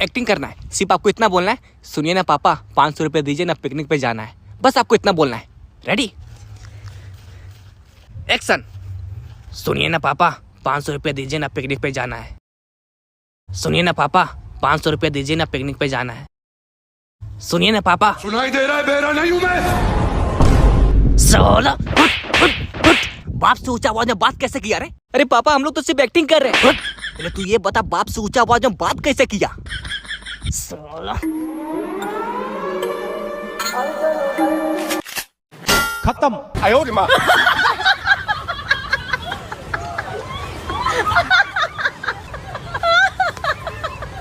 Acting करना है, सिर्फ आपको इतना बोलना है, सुनिए ना पापा 500 रुपये दीजिए ना, पिकनिक पे जाना है। बस आपको इतना बोलना है। Ready, action. सुनिए ना पापा 500 रुपये दीजिए ना, पिकनिक पे जाना है। सुनिए ना पापा 500 रुपये दीजिए ना, पिकनिक पे जाना है। सुनिए ना पापा। सुनाई दे रहा है, बहरा नहीं हूं मैं। साला बाप से ऊंचा आवाज में बात कैसे किया रे? अरे पापा हम लोग तो सिर्फ एक्टिंग कर रहे हैं। अरे तू ये बता बाप से ऊंचा आवाज में बात कैसे किया? साला खत्म। आयो रे माँ।